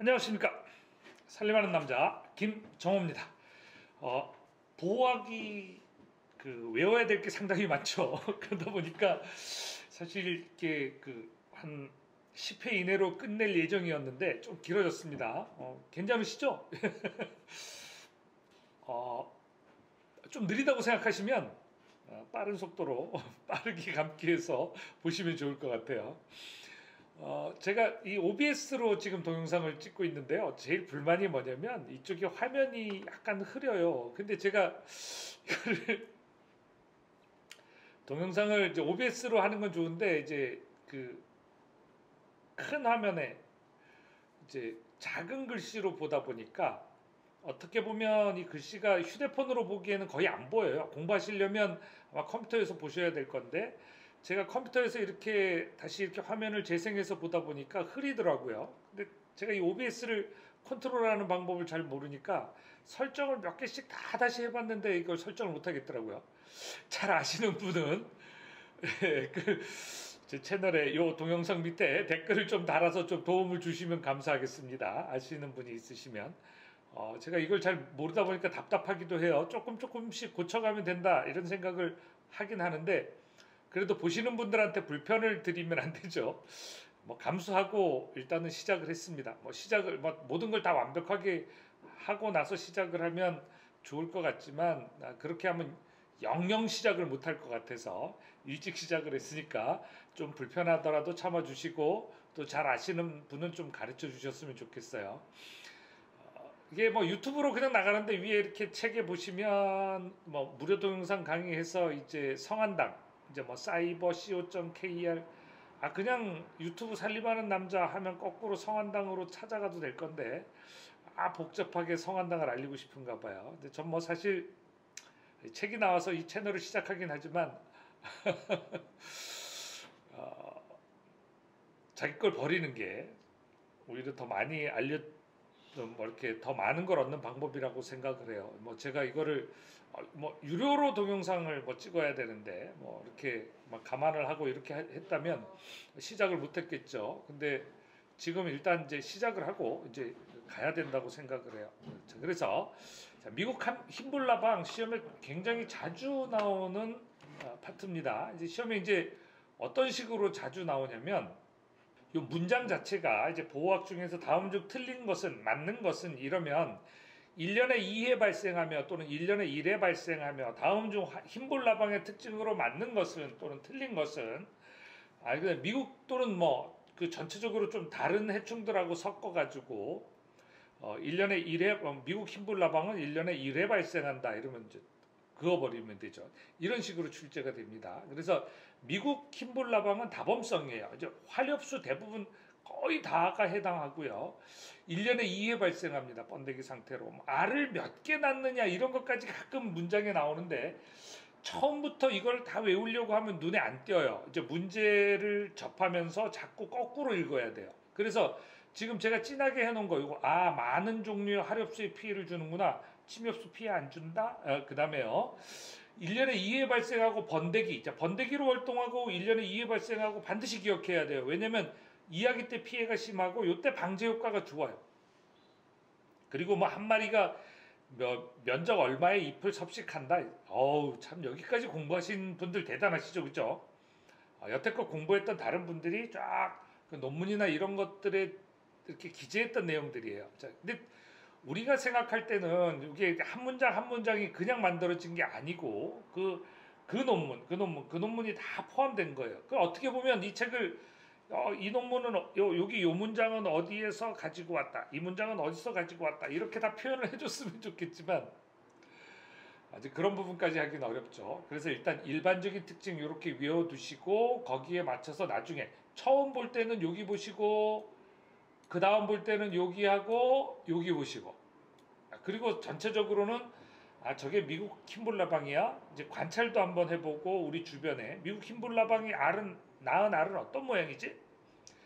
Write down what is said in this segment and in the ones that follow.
안녕하십니까. 살림하는 남자 김정호입니다. 보호하기 외워야 될 게 상당히 많죠. 그러다 보니까 사실 이렇게 한 10회 이내로 끝낼 예정이었는데 좀 길어졌습니다. 괜찮으시죠? 좀 느리다고 생각하시면 빠른 속도로 빠르게 감기 해서 보시면 좋을 것 같아요. 제가 이 OBS로 지금 동영상을 찍고 있는데요. 제일 불만이 뭐냐면 이쪽에 화면이 약간 흐려요. 근데 제가 이거를 동영상을 이제 OBS로 하는 건 좋은데 이제 큰 화면에 이제 작은 글씨로 보다 보니까 어떻게 보면 이 글씨가 휴대폰으로 보기에는 거의 안 보여요. 공부하시려면 아마 컴퓨터에서 보셔야 될 건데 제가 컴퓨터에서 이렇게 다시 이렇게 화면을 재생해서 보다 보니까 흐리더라고요. 근데 제가 이 OBS를 컨트롤하는 방법을 잘 모르니까 설정을 몇 개씩 다 다시 해봤는데 이걸 설정을 못 하겠더라고요. 잘 아시는 분은 제 채널에 이 동영상 밑에 댓글을 좀 달아서 좀 도움을 주시면 감사하겠습니다. 아시는 분이 있으시면. 제가 이걸 잘 모르다 보니까 답답하기도 해요. 조금씩 고쳐가면 된다 이런 생각을 하긴 하는데 그래도 보시는 분들한테 불편을 드리면 안 되죠. 감수하고 일단은 시작을 했습니다. 모든 걸 다 완벽하게 하고 나서 시작을 하면 좋을 것 같지만 그렇게 하면 영영 시작을 못 할 것 같아서 일찍 시작을 했으니까 좀 불편하더라도 참아주시고 또 잘 아시는 분은 좀 가르쳐 주셨으면 좋겠어요. 이게 유튜브로 그냥 나가는데 위에 이렇게 책에 보시면 무료 동영상 강의해서 이제 성한당 이제 사이버 co.kr 그냥 유튜브 살림하는 남자 하면 거꾸로 성한당으로 찾아가도 될 건데 복잡하게 성한당을 알리고 싶은가 봐요. 근데 전 사실 책이 나와서 이 채널을 시작하긴 하지만 자기 걸 버리는 게 오히려 더 많이 이렇게 더 많은 걸 얻는 방법이라고 생각을 해요. 제가 이거를 유료로 동영상을 찍어야 되는데 이렇게 감안을 하고 이렇게 했다면 시작을 못 했겠죠. 근데 지금 일단 이제 시작을 하고 이제 가야 된다고 생각을 해요. 자, 그래서 미국 흰불나방 시험에 굉장히 자주 나오는 파트입니다. 이제 시험에 이제 어떤 식으로 자주 나오냐면 이 문장 자체가 이제 보호학 중에서 다음 중 틀린 것은 맞는 것은 이러면 1년에 2회 발생하며 또는 1년에 1회 발생하며 다음 중 흰불나방의 특징으로 맞는 것은 또는 틀린 것은 미국 또는 전체적으로 좀 다른 해충들하고 섞어가지고 1년에 1회 미국 흰불나방은 1년에 1회 발생한다 이러면 이제 그어버리면 되죠. 이런 식으로 출제가 됩니다. 그래서 미국 흰불나방은 다범성이에요. 이제 화렵수 대부분 거의 다가 해당하고요. 1년에 2회 발생합니다. 번데기 상태로. 알을 몇 개 낳느냐 이런 것까지 가끔 문장에 나오는데 처음부터 이걸 다 외우려고 하면 눈에 안 띄어요. 이제 문제를 접하면서 자꾸 거꾸로 읽어야 돼요. 그래서 지금 제가 진하게 해놓은 거 이거 많은 종류의 하렵수에 피해를 주는구나. 침엽수 피해 안 준다. 그 다음에요. 1년에 2회 발생하고 번데기. 자, 번데기로 활동하고 1년에 2회 발생하고 반드시 기억해야 돼요. 왜냐면 이야기 때 피해가 심하고 요때 방제 효과가 좋아요. 그리고 한 마리가 면적 얼마의 잎을 섭식한다. 참 여기까지 공부하신 분들 대단하시죠, 그죠? 여태껏 공부했던 다른 분들이 쫙 논문이나 이런 것들에 이렇게 기재했던 내용들이에요. 자, 근데 우리가 생각할 때는 이게 한 문장 한 문장이 그냥 만들어진 게 아니고 그 논문이 다 포함된 거예요. 그 어떻게 보면 이 책을 이 논문은 여기 요 문장은 어디에서 가지고 왔다. 이 문장은 어디서 가지고 왔다. 이렇게 다 표현을 해줬으면 좋겠지만 아직 그런 부분까지 하기는 어렵죠. 그래서 일단 일반적인 특징 이렇게 외워두시고 거기에 맞춰서 나중에 처음 볼 때는 여기 보시고 그 다음 볼 때는 여기 하고 여기 보시고 그리고 전체적으로는 저게 미국 흰불나방이야. 이제 관찰도 한번 해보고 우리 주변에 미국 흰불나방이 낳은 알은 어떤 모양이지?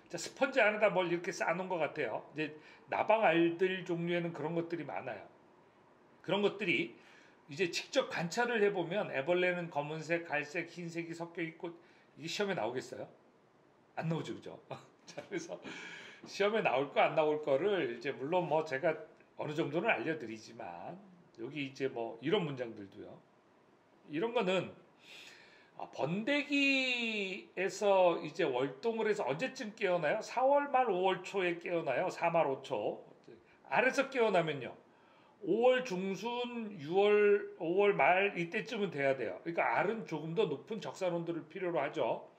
자, 스펀지 안에다 뭘 이렇게 쌓아놓은 것 같아요. 이제 나방 알들 종류에는 그런 것들이 많아요. 그런 것들이 이제 직접 관찰을 해보면 애벌레는 검은색, 갈색, 흰색이 섞여 있고 이게 시험에 나오겠어요? 안 나오죠, 그죠? 자, 그래서 시험에 나올 거 안 나올 거를 이제 물론 뭐 제가 어느 정도는 알려드리지만 여기 이제 뭐 이런 문장들도요. 이런 거는 번데기에서 이제 월동을 해서 언제쯤 깨어나요? 4월 말 5월 초에 깨어나요. 4말 5초. 알에서 깨어나면요. 5월 중순, 5월 말 이때쯤은 돼야 돼요. 그러니까 알은 조금 더 높은 적산 온도를 필요로 하죠.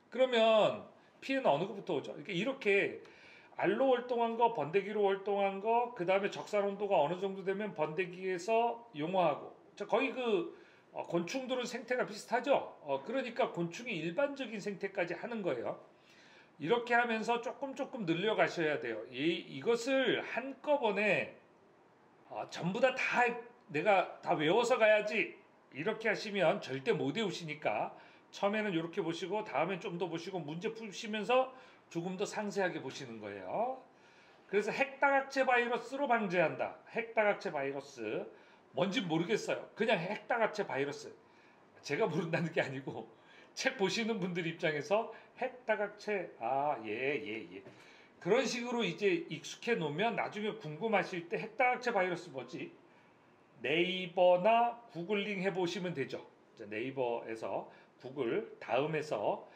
그러면 피는 어느 것부터 오죠? 그러니까 이렇게 알로 월동한 거, 번데기로 월동한 거, 그 다음에 적산 온도가 어느 정도 되면 번데기에서 용화하고. 거의 곤충들은 생태가 비슷하죠. 그러니까 곤충이 일반적인 생태까지 하는 거예요. 이렇게 하면서 조금 늘려가셔야 돼요. 이것을 한꺼번에 전부 다 내가 다 외워서 가야지 이렇게 하시면 절대 못 외우시니까 처음에는 이렇게 보시고 다음엔 좀 더 보시고 문제 푸시면서 조금 더 상세하게 보시는 거예요. 그래서 핵다각체 바이러스로 방제한다. 핵다각체 바이러스 뭔지 모르겠어요. 그냥 핵다각체 바이러스. 제가 모른다는 게 아니고 책 보시는 분들 입장에서 핵다각체 예. 그런 식으로 이제 익숙해 놓으면 나중에 궁금하실 때 핵다각체 바이러스 뭐지? 네이버나 구글링 해보시면 되죠. 네이버에서 구글 다음에서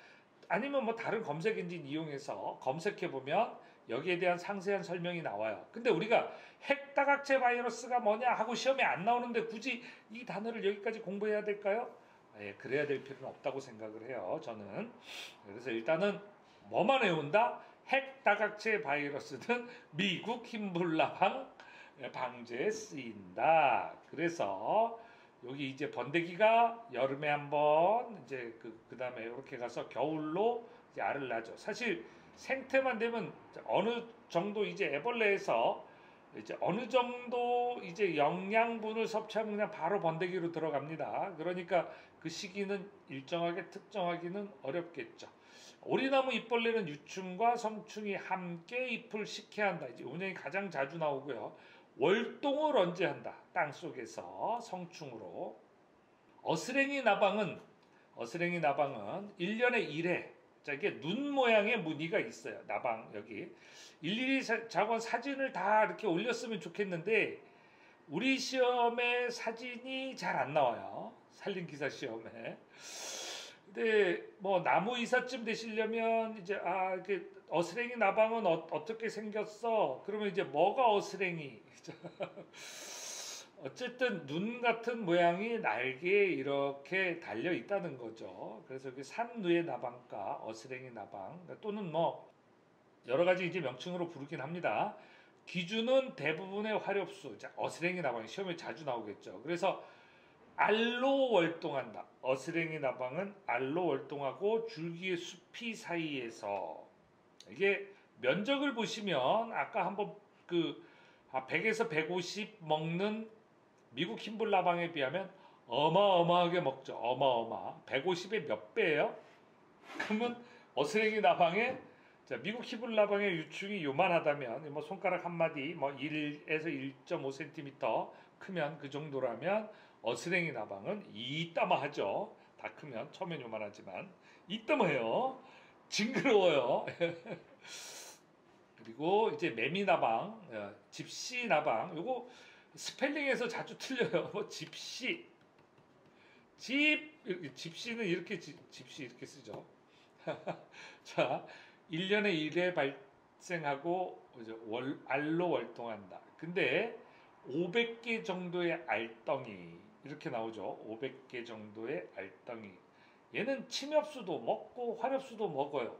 아니면 뭐 다른 검색 엔진 이용해서 검색해 보면 여기에 대한 상세한 설명이 나와요. 근데 우리가 핵다각체 바이러스가 뭐냐 하고 시험에 안 나오는데 굳이 이 단어를 여기까지 공부해야 될까요? 예, 그래야 될 필요는 없다고 생각을 해요. 저는. 그래서 일단은 뭐만 외운다? 핵다각체 바이러스는 미국 흰불나방 방제에 쓰인다. 그래서 여기 이제 번데기가 여름에 한번 이제 그다음에 이렇게 가서 겨울로 이제 알을 낳죠. 사실 생태만 되면 어느 정도 이제 애벌레에서 이제 어느 정도 이제 영양분을 섭취하면 그냥 바로 번데기로 들어갑니다. 그러니까 그 시기는 일정하게 특정하기는 어렵겠죠. 오리나무 잎벌레는 유충과 성충이 함께 잎을 식게 한다. 이제 운영이 가장 자주 나오고요. 월동을 언제 한다? 땅 속에서 성충으로. 어스랭이 나방은 1년에 1회. 자, 이게 눈 모양의 무늬가 있어요. 나방 여기. 일일이 작은 사진을 다 이렇게 올렸으면 좋겠는데 우리 시험에 사진이 잘 안 나와요. 산림기사 시험에. 근데 뭐 나무 이사쯤 되시려면 이제 이렇게 어스랭이 나방은 어떻게 생겼어? 그러면 이제 뭐가 어스랭이? 어쨌든 눈 같은 모양이 날개에 이렇게 달려 있다는 거죠. 그래서 여기 산누의 나방과 어스랭이 나방 또는 뭐 여러 가지 이제 명칭으로 부르긴 합니다. 기준은 대부분의 화렵수, 어스랭이 나방이 시험에 자주 나오겠죠. 그래서 알로 월동한다. 어스랭이 나방은 알로 월동하고 줄기의 숲이 사이에서 이게 면적을 보시면 아까 한번 100에서 150 먹는 미국 흰불나방에 비하면 어마어마하게 먹죠. 어마어마. 150의 몇 배예요? 그러면 어스랭이 나방에 미국 흰불나방의 유충이 요만하다면 뭐 손가락 한 마디 뭐 1에서 1.5cm 크면 그 정도라면 어스랭이 나방은 이따마하죠. 다 크면 처음엔 요만하지만 이따마해요. 징그러워요. 그리고 이제 매미나방, 집시나방 요거 스펠링에서 자주 틀려요. 뭐 집시, 집시는 이렇게 집시 이렇게 쓰죠. 자, 1년에 1회 발생하고 이제 알로 월동한다. 근데 500개 정도의 알덩이 이렇게 나오죠. 500개 정도의 알덩이. 얘는 침엽수도 먹고 화렵수도 먹어요.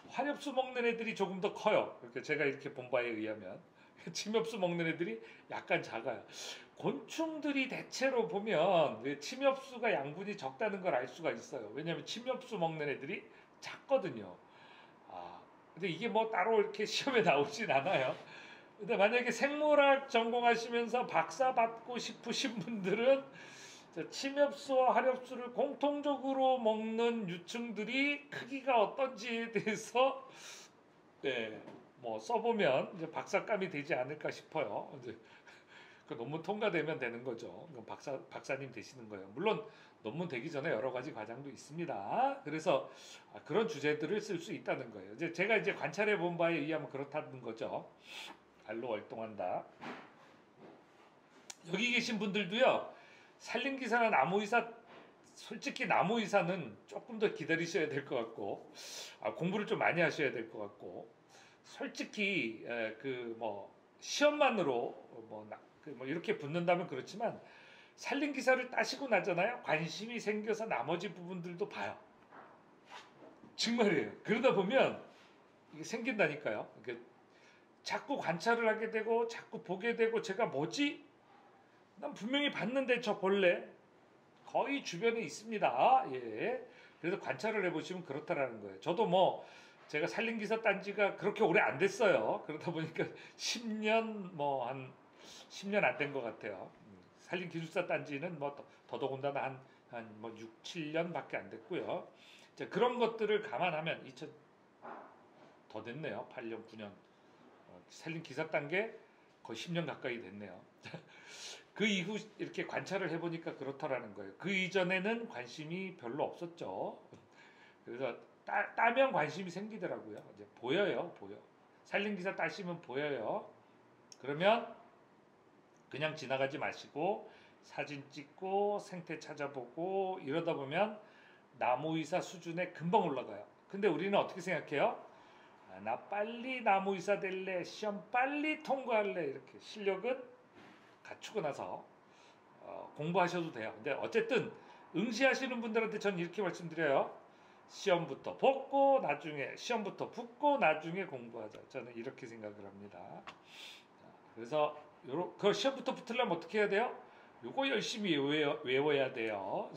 화렵수 먹는 애들이 조금 더 커요. 그러니까 제가 이렇게 본 바에 의하면 침엽수 먹는 애들이 약간 작아요. 곤충들이 대체로 보면 침엽수가 양분이 적다는 걸 알 수가 있어요. 왜냐하면 침엽수 먹는 애들이 작거든요. 근데 이게 뭐 따로 이렇게 시험에 나오진 않아요. 근데 만약에 생물학 전공하시면서 박사 받고 싶으신 분들은 침엽수와 하렵수를 공통적으로 먹는 유충들이 크기가 어떤지에 대해서 뭐 써보면 이제 박사감이 되지 않을까 싶어요. 이제 그 논문 통과되면 되는 거죠. 그럼 박사님 되시는 거예요. 물론 논문 되기 전에 여러 가지 과정도 있습니다. 그래서 그런 주제들을 쓸 수 있다는 거예요. 이제 제가 이제 관찰해 본 바에 의하면 그렇다는 거죠. 알로 월동한다. 여기 계신 분들도요. 산림기사나 나무의사, 솔직히 나무의사는 조금 더 기다리셔야 될 것 같고, 공부를 좀 많이 하셔야 될 것 같고, 솔직히 그 뭐 시험만으로 뭐 이렇게 붙는다면 그렇지만 산림기사를 따시고 나잖아요. 관심이 생겨서 나머지 부분들도 봐요. 정말이에요. 그러다 보면 이게 생긴다니까요. 이렇게 자꾸 관찰을 하게 되고 자꾸 보게 되고 제가 뭐지? 난 분명히 봤는데 저 벌레 거의 주변에 있습니다. 예. 그래서 관찰을 해보시면 그렇다라는 거예요. 저도 뭐 제가 산림기사 딴 지가 그렇게 오래 안 됐어요. 그러다 보니까 10년 뭐 한 10년 안 된 것 같아요. 산림기술사 딴 지는 뭐 더더군다나 한뭐 6, 7년밖에 안 됐고요. 자, 그런 것들을 감안하면 더 됐네요. 8년, 9년. 산림기사 딴 게 거의 10년 가까이 됐네요. 그 이후 이렇게 관찰을 해보니까 그렇더라는 거예요. 그 이전에는 관심이 별로 없었죠. 그래서 따면 관심이 생기더라고요. 이제 보여요. 산림기사 따시면 보여요. 그러면 그냥 지나가지 마시고 사진 찍고 생태 찾아보고 이러다 보면 나무의사 수준에 금방 올라가요. 근데 우리는 어떻게 생각해요? 나 빨리 나무의사 될래, 시험 빨리 통과할래, 이렇게 실력은 갖추고 나서 공부하셔도 돼요. 근데 어쨌든 응시하시는 분들한테 저는 이렇게 말씀드려요. 시험부터 붙고 나중에 공부하자. 저는 이렇게 생각을 합니다. 그래서 그 시험부터 붙으려면 어떻게 해야 돼요? 요거 열심히 외워야 돼요.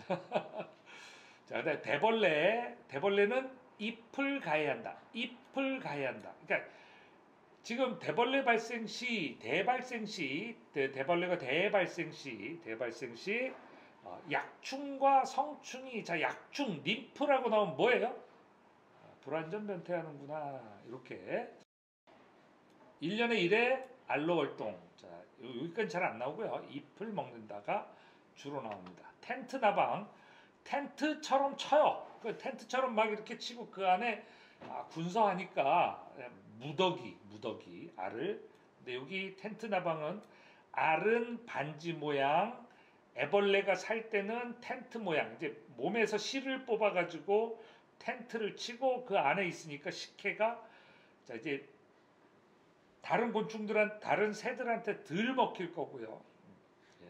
자, 근데 대벌레는 잎을 가해야 한다. 그러니까 지금 대벌레가 대발생 시 약충과 성충이, 자, 약충 림프라고 나오면 뭐예요? 불완전 변태하는구나. 이렇게 1년에 1회 알로 월동. 자, 여기까지 잘 안 나오고요. 잎을 먹는다가 주로 나옵니다. 텐트 나방, 텐트처럼 쳐요. 그 텐트처럼 막 이렇게 치고 그 안에 군서하니까 무더기 알을. 근데 여기 텐트 나방은 알은 반지 모양, 애벌레가 살 때는 텐트 모양. 이제 몸에서 실을 뽑아가지고 텐트를 치고 그 안에 있으니까 식혜가, 자, 이제 다른 새들한테 덜 먹힐 거고요. 예.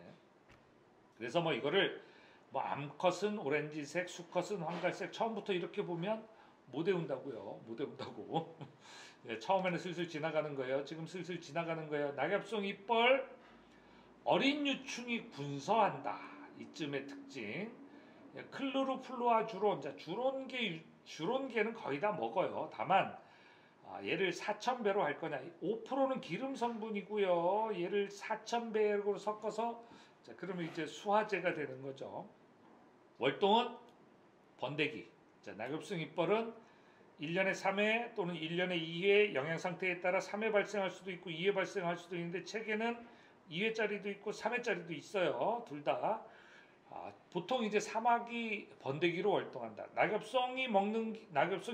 그래서 뭐 이거를 뭐 암컷은 오렌지색, 수컷은 황갈색, 처음부터 이렇게 보면 못 외운다고요. 예, 처음에는 슬슬 지나가는 거예요. 지금 슬슬 지나가는 거예요. 낙엽송 잎벌, 어린 유충이 군서한다. 이쯤의 특징. 예, 클로로플루아 주론. 자, 주론계는 거의 다 먹어요. 다만 얘를 4,000배로 할 거냐. 5%는 기름 성분이고요. 얘를 4,000배로 섞어서, 자, 그러면 이제 수화제가 되는 거죠. 월동은 번데기. 자, 낙엽승 잎벌은 1년에 3회 또는 1년에 2회 영양 상태에 따라 3회 발생할 수도 있고 2회 발생할 수도 있는데 책에는 2회짜리도 있고 3회짜리도 있어요. 둘 다. 보통 이제 사마귀 번데기로 월동한다. 낙엽송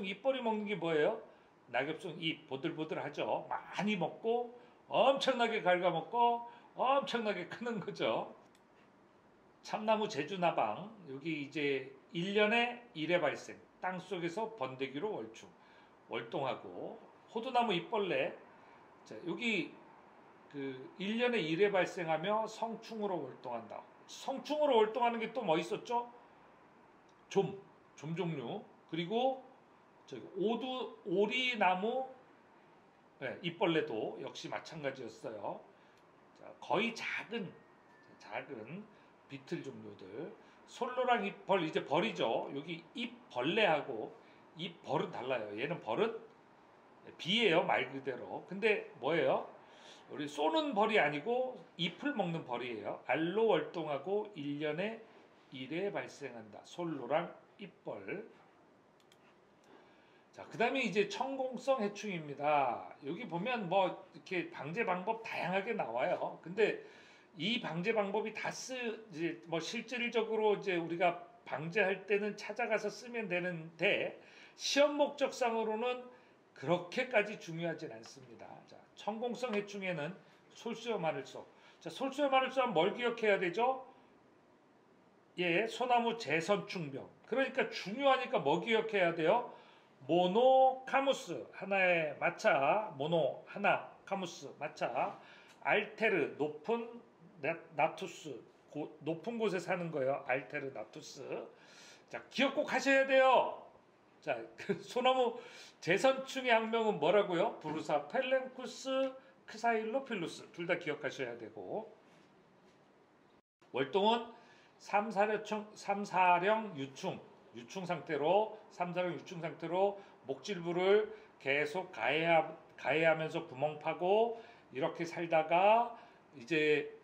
잎벌이 먹는 게 뭐예요? 낙엽송 잎 보들보들하죠. 많이 먹고 엄청나게 갉아먹고 엄청나게 크는 거죠. 참나무 제주나방, 여기 이제 1년에 1회 발생, 땅속에서 번데기로 월동하고. 호두나무 잎벌레, 자, 여기 그 1년에 1회 발생하며 성충으로 월동한다. 성충으로 월동하는 게 또 뭐 있었죠? 좀 종류. 그리고 저기 오리나무, 네, 잎벌레도 역시 마찬가지였어요. 자, 거의 작은 비틀 종류들. 솔로랑 잎벌, 이제 벌이죠. 여기 잎벌레하고 잎벌은 달라요. 얘는 벌은 비예요, 말 그대로. 근데 뭐예요? 우리 쏘는 벌이 아니고 잎을 먹는 벌이에요. 알로 월동하고 1년에 1회 발생한다. 솔로랑 잎벌. 자, 그 다음에 이제 천공성 해충입니다. 여기 보면 뭐 이렇게 방제 방법 다양하게 나와요. 근데 이 방제 방법이 이제 뭐 실질적으로 이제 우리가 방제할 때는 찾아가서 쓰면 되는데 시험 목적상으로는 그렇게까지 중요하진 않습니다. 자, 천공성 해충에는 솔수요 마를소. 자, 솔수요 마를소 하면 뭘 기억해야 되죠? 예, 소나무 재선충병. 그러니까 중요하니까 뭐 기억해야 돼요? 모노카무스 하나의 마차, 모노 하나, 카무스 마차, 알테르 높은 나투스 높은 곳에 사는 거예요. 알테르 나투스. 자, 기억 꼭 하셔야 돼요. 자, 그 소나무 재선충의 학명은 뭐라고요? 부르사 펠렌쿠스 크사일로필루스 둘 다 기억하셔야 되고 월동은 삼사령 유충 상태로 삼사령 유충 상태로 목질부를 계속 가해하면서 구멍 파고 이렇게 살다가 이제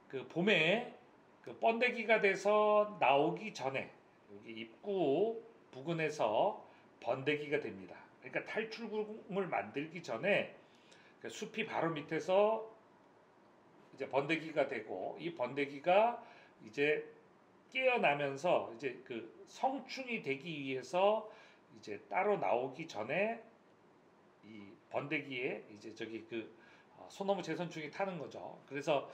그 봄에 그 번데기가 돼서 나오기 전에 여기 입구 부근에서 번데기가 됩니다. 그러니까 탈출구를 만들기 전에 그 숲이 바로 밑에서 이제 번데기가 되고 이 번데기가 이제 깨어나면서 이제 그 성충이 되기 위해서 이제 따로 나오기 전에 이 번데기에 이제 저기 그 소나무 재선충이 타는 거죠. 그래서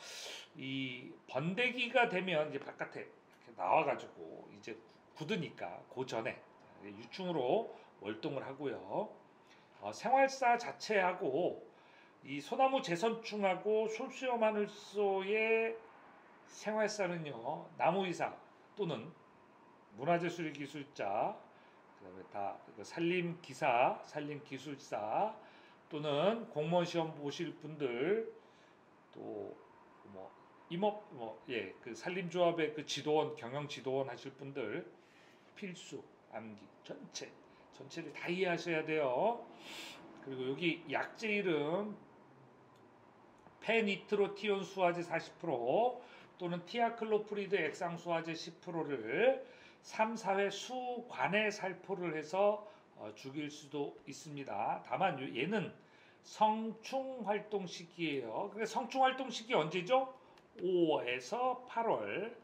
이 번데기가 되면 이제 바깥에 이렇게 나와가지고 이제 굳으니까 그 전에 유충으로 월동을 하고요. 생활사 자체하고 이 소나무 재선충하고 솔수요 마늘소의 생활사는요 나무의사 또는 문화재 수리 기술자 그다음에 다 산림기사, 산림기술사 또는 공무원 시험 보실 분들 또 뭐 임업 그 산림조합의 그 지도원 경영 지도원 하실 분들 필수 암기 전체를 다 이해하셔야 돼요. 그리고 여기 약재 이름 페니트로티온 수화제 40% 또는 티아클로프리드 액상 수화제 10%를 3, 4회 수관에 살포를 해서 죽일 수도 있습니다. 다만 얘는 성충 활동 시기예요. 그래서 성충 활동 시기 언제죠? 5에서 8월.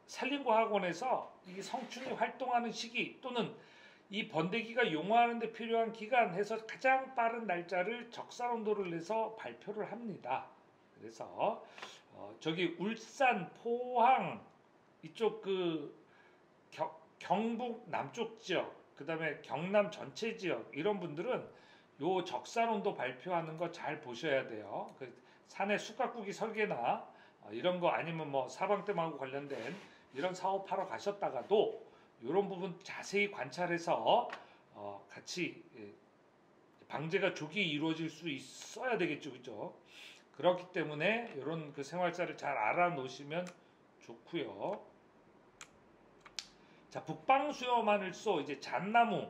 산림과학원에서 이 성충이 활동하는 시기 또는 이 번데기가 용화하는 데 필요한 기간 해서 가장 빠른 날짜를 적산온도를 내서 발표를 합니다. 그래서 저기 울산, 포항 이쪽 그 경북 남쪽 지역 그다음에 경남 전체 지역 이런 분들은 요 적산온도 발표하는 거 잘 보셔야 돼요. 그 산에 숯가꾸기 설계나 이런 거 아니면 뭐 사방댐하고 관련된 이런 사업하러 가셨다가도 이런 부분 자세히 관찰해서 같이 방제가 조기 이루어질 수 있어야 되겠죠, 그죠? 그렇기 때문에 이런 그 생활사를 잘 알아놓으시면 좋고요. 자, 북방수요 마늘소 이제 잣나무에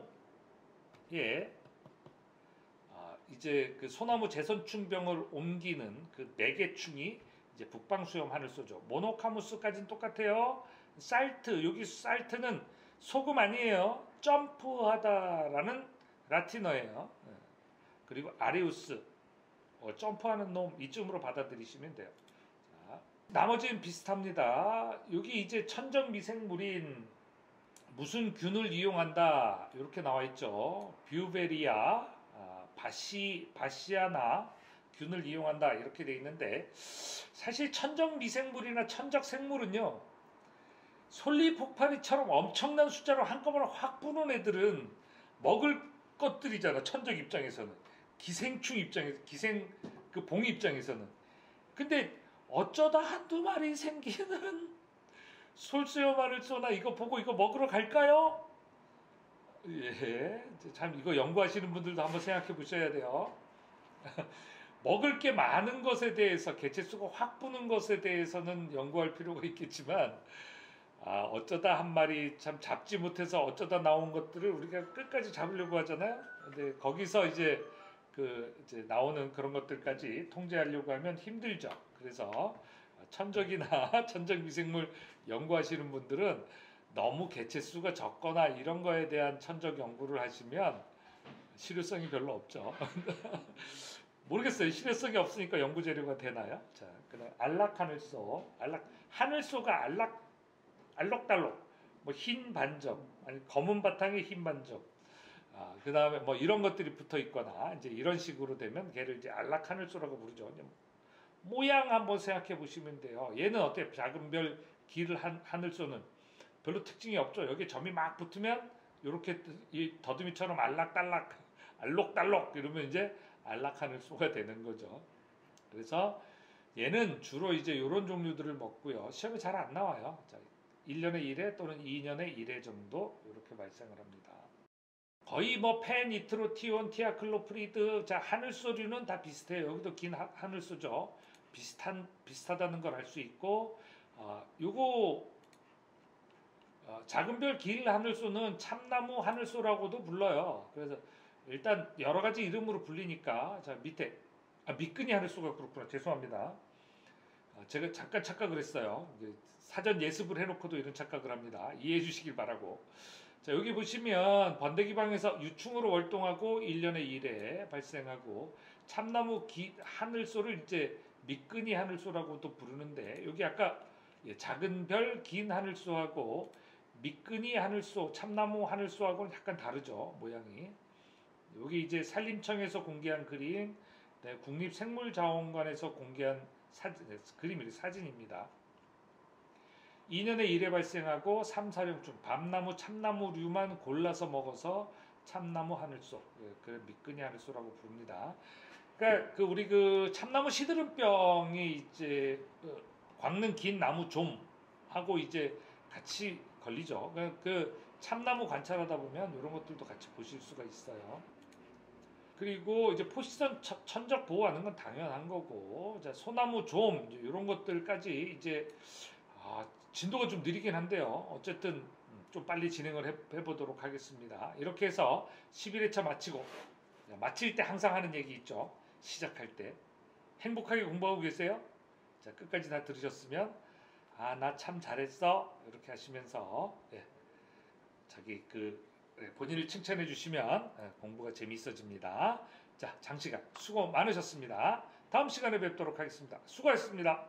이제 그 소나무 재선충병을 옮기는 그 네개충이 이제 북방수염 하늘소죠. 모노카무스까지는 똑같아요. 살트 여기 살트는 소금 아니에요. 점프하다라는 라틴어예요. 그리고 아레우스 점프하는 놈 이쯤으로 받아들이시면 돼요. 자, 나머지는 비슷합니다. 여기 이제 천적 미생물인 무슨 균을 이용한다 이렇게 나와 있죠. 뷰베리아, 바시아나 균을 이용한다 이렇게 돼 있는데 사실 천적 미생물이나 천적 생물은요 솔리폭파리처럼 엄청난 숫자로 한꺼번에 확 부는 애들은 먹을 것들이잖아. 천적 입장에서는 기생충 입장에서 기생 그 봉 입장에서는 근데 어쩌다 한두 마리 생기는 솔수요 마늘소나 이거 보고 이거 먹으러 갈까요? 예, 참 이거 연구하시는 분들도 한번 생각해 보셔야 돼요. 먹을 게 많은 것에 대해서 개체수가 확 부는 것에 대해서는 연구할 필요가 있겠지만 어쩌다 한 마리 참 잡지 못해서 어쩌다 나온 것들을 우리가 끝까지 잡으려고 하잖아요. 근데 거기서 이제 이제 나오는 그런 것들까지 통제하려고 하면 힘들죠. 그래서 천적이나 천적 미생물 연구하시는 분들은 너무 개체수가 적거나 이런 거에 대한 천적 연구를 하시면 실효성이 별로 없죠. 모르겠어요. 실효성이 없으니까 연구 재료가 되나요? 자, 그다음 안락하늘소, 하늘소가 알록달록, 뭐 흰 반점, 아니 검은 바탕에 흰 반점. 그다음에 뭐 이런 것들이 붙어 있거나 이제 이런 식으로 되면 걔를 이제 안락하늘소라고 부르죠. 모양 한번 생각해 보시면 돼요. 얘는 어때요? 작은 별 길 하늘소는 별로 특징이 없죠. 여기 점이 막 붙으면 이렇게 이 더듬이처럼 알록달록 이러면 이제 안락하늘소가 되는 거죠. 그래서 얘는 주로 이제 이런 종류들을 먹고요. 시험에 잘 안 나와요. 자, 1년에 1회 또는 2년에 1회 정도 이렇게 발생을 합니다. 거의 뭐 페니트로티온, 티아클로프리드, 자 하늘소류는 다 비슷해요. 여기도 긴 하늘소죠. 비슷하다는 걸 알 수 있고, 요거 작은 별 길 하늘소는 참나무 하늘소라고도 불러요. 그래서 일단 여러 가지 이름으로 불리니까 자 밑에 미끈이 하늘소가 그렇구나. 죄송합니다. 제가 잠깐 착각을 했어요. 사전 예습을 해놓고도 이런 착각을 합니다. 이해해 주시길 바라고. 자 여기 보시면 번데기방에서 유충으로 월동하고 1년에 1회 발생하고 참나무 하늘소를 이제 미끈이 하늘소라고도 부르는데 여기 아까 작은 별 긴 하늘소하고 미끈이 하늘소, 참나무 하늘소하고는 약간 다르죠 모양이. 여기 이제 산림청에서 공개한 그림, 네, 국립생물자원관에서 공개한 사진입니다. 2년에 1회 발생하고 3, 4령충, 밤나무, 참나무류만 골라서 먹어서 참나무 하늘소, 그 미끈이 하늘소라고 부릅니다. 그러니까 우리 참나무 시드름병이 이제 광는 긴 나무 좀하고 이제 같이 걸리죠. 그 참나무 관찰하다 보면 이런 것들도 같이 보실 수가 있어요. 그리고 이제 포식선 천적 보호하는 건 당연한 거고, 자, 소나무 좀 이런 것들까지 이제 진도가 좀 느리긴 한데요. 어쨌든 좀 빨리 진행을 해보도록 하겠습니다. 이렇게 해서 11회차 마치고, 마칠 때 항상 하는 얘기 있죠. 시작할 때 행복하게 공부하고 계세요? 자, 끝까지 다 들으셨으면 나 참 잘했어 이렇게 하시면서 자기 본인을 칭찬해 주시면 공부가 재미있어집니다. 자, 장시간 수고 많으셨습니다. 다음 시간에 뵙도록 하겠습니다. 수고하셨습니다.